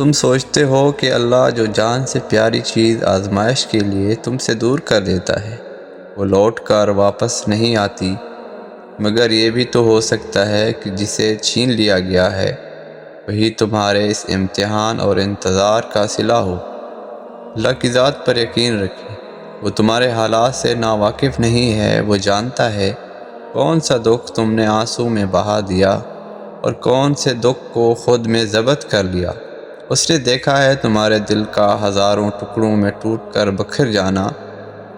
تم سوچتے ہو کہ اللہ جو جان سے پیاری چیز آزمائش کے لیے تم سے دور کر دیتا ہے وہ لوٹ کر واپس نہیں آتی، مگر یہ بھی تو ہو سکتا ہے کہ جسے چھین لیا گیا ہے وہی تمہارے اس امتحان اور انتظار کا صلہ ہو۔ اللہ کی ذات پر یقین رکھیں، وہ تمہارے حالات سے ناواقف نہیں ہے۔ وہ جانتا ہے کون سا دکھ تم نے آنسو میں بہا دیا اور کون سے دکھ کو خود میں ضبط کر لیا۔ اس نے دیکھا ہے تمہارے دل کا ہزاروں ٹکڑوں میں ٹوٹ کر بکھر جانا،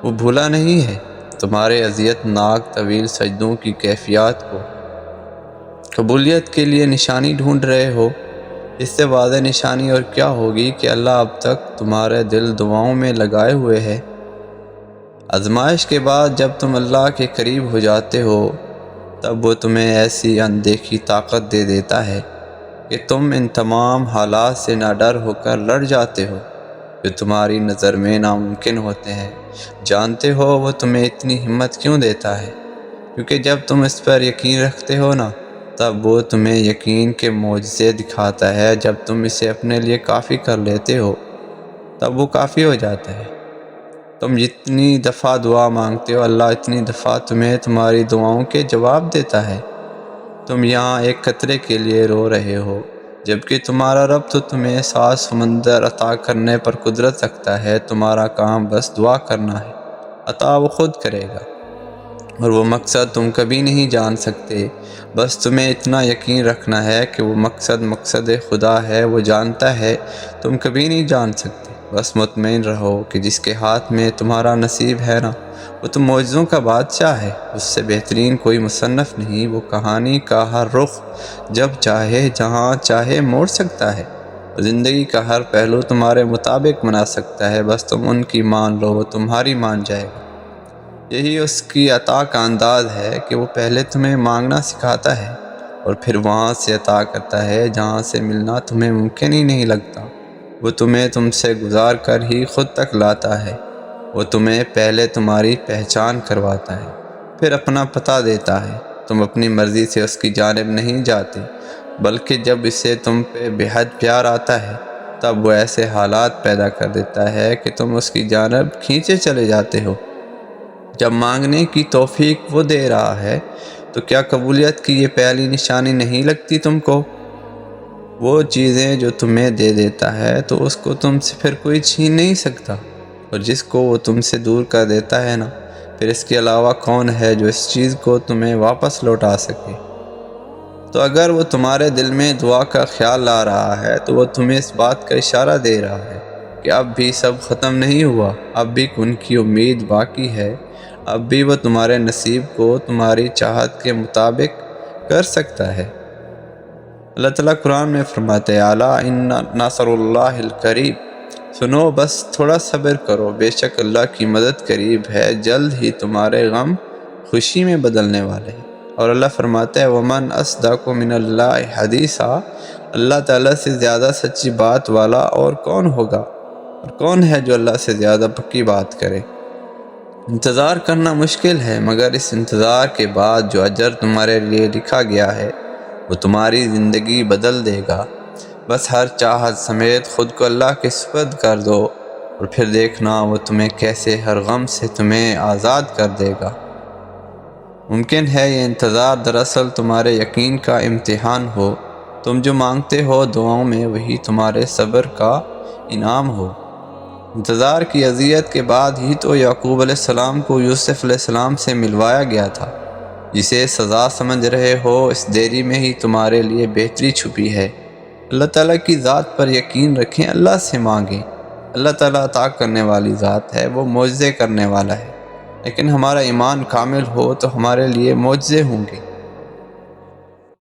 وہ بھولا نہیں ہے تمہارے اذیت ناک طویل سجدوں کی کیفیات کو۔ قبولیت کے لیے نشانی ڈھونڈ رہے ہو؟ اس سے واضح نشانی اور کیا ہوگی کہ اللہ اب تک تمہارے دل دعاؤں میں لگائے ہوئے ہے۔ آزمائش کے بعد جب تم اللہ کے قریب ہو جاتے ہو تب وہ تمہیں ایسی اندیکھی طاقت دے دیتا ہے کہ تم ان تمام حالات سے ناڈر ہو کر لڑ جاتے ہو جو تمہاری نظر میں ناممکن ہوتے ہیں۔ جانتے ہو وہ تمہیں اتنی ہمت کیوں دیتا ہے؟ کیونکہ جب تم اس پر یقین رکھتے ہو نا تب وہ تمہیں یقین کے معجزے دکھاتا ہے۔ جب تم اسے اپنے لیے کافی کر لیتے ہو تب وہ کافی ہو جاتا ہے۔ تم جتنی دفعہ دعا مانگتے ہو اللہ اتنی دفعہ تمہیں تمہاری دعاؤں کے جواب دیتا ہے۔ تم یہاں ایک قطرے کے لیے رو رہے ہو جبکہ تمہارا رب تو تمہیں 7 سمندر عطا کرنے پر قدرت رکھتا ہے۔ تمہارا کام بس دعا کرنا ہے، عطا وہ خود کرے گا، اور وہ مقصد تم کبھی نہیں جان سکتے۔ بس تمہیں اتنا یقین رکھنا ہے کہ وہ مقصد خدا ہے، وہ جانتا ہے تم کبھی نہیں جان سکتے۔ بس مطمئن رہو کہ جس کے ہاتھ میں تمہارا نصیب ہے نا وہ تو معجزوں کا بادشاہ ہے، اس سے بہترین کوئی مصنف نہیں۔ وہ کہانی کا ہر رخ جب چاہے جہاں چاہے موڑ سکتا ہے، زندگی کا ہر پہلو تمہارے مطابق بنا سکتا ہے۔ بس تم ان کی مان لو، وہ تمہاری مان جائے گا۔ یہی اس کی عطا کا انداز ہے کہ وہ پہلے تمہیں مانگنا سکھاتا ہے اور پھر وہاں سے عطا کرتا ہے جہاں سے ملنا تمہیں ممکن ہی نہیں لگتا۔ وہ تمہیں تم سے گزار کر ہی خود تک لاتا ہے۔ وہ تمہیں پہلے تمہاری پہچان کرواتا ہے پھر اپنا پتہ دیتا ہے۔ تم اپنی مرضی سے اس کی جانب نہیں جاتے بلکہ جب اسے تم پہ بے حد پیار آتا ہے تب وہ ایسے حالات پیدا کر دیتا ہے کہ تم اس کی جانب کھینچے چلے جاتے ہو۔ جب مانگنے کی توفیق وہ دے رہا ہے تو کیا قبولیت کی یہ پہلی نشانی نہیں لگتی تم کو؟ وہ چیزیں جو تمہیں دے دیتا ہے تو اس کو تم سے پھر کوئی چھین نہیں سکتا، اور جس کو وہ تم سے دور کر دیتا ہے نا پھر اس کے علاوہ کون ہے جو اس چیز کو تمہیں واپس لوٹا سکے؟ تو اگر وہ تمہارے دل میں دعا کا خیال لا رہا ہے تو وہ تمہیں اس بات کا اشارہ دے رہا ہے کہ اب بھی سب ختم نہیں ہوا، اب بھی ان کی امید باقی ہے، اب بھی وہ تمہارے نصیب کو تمہاری چاہت کے مطابق کر سکتا ہے۔ اللہ تعالیٰ قرآن میں فرماتے ہیں الا ان نصر اللہ القریب، سنو بس تھوڑا صبر کرو، بے شک اللہ کی مدد قریب ہے، جلد ہی تمہارے غم خوشی میں بدلنے والے ہیں۔ اور اللہ فرماتا ہے ومن اصدق من اللہ حدیثا، اللہ تعالیٰ سے زیادہ سچی بات والا اور کون ہوگا، اور کون ہے جو اللہ سے زیادہ پکی بات کرے۔ انتظار کرنا مشکل ہے مگر اس انتظار کے بعد جو اجر تمہارے لیے لکھا گیا ہے وہ تمہاری زندگی بدل دے گا۔ بس ہر چاہت سمیت خود کو اللہ کے سپرد کر دو اور پھر دیکھنا وہ تمہیں کیسے ہر غم سے تمہیں آزاد کر دے گا۔ ممکن ہے یہ انتظار دراصل تمہارے یقین کا امتحان ہو، تم جو مانگتے ہو دعاؤں میں وہی تمہارے صبر کا انعام ہو۔ انتظار کی اذیت کے بعد ہی تو یعقوب علیہ السلام کو یوسف علیہ السلام سے ملوایا گیا تھا۔ جسے سزا سمجھ رہے ہو اس دیری میں ہی تمہارے لیے بہتری چھپی ہے۔ اللہ تعالیٰ کی ذات پر یقین رکھیں، اللہ سے مانگیں۔ اللہ تعالیٰ عطا کرنے والی ذات ہے، وہ معجزے کرنے والا ہے، لیکن ہمارا ایمان کامل ہو تو ہمارے لیے معجزے ہوں گے۔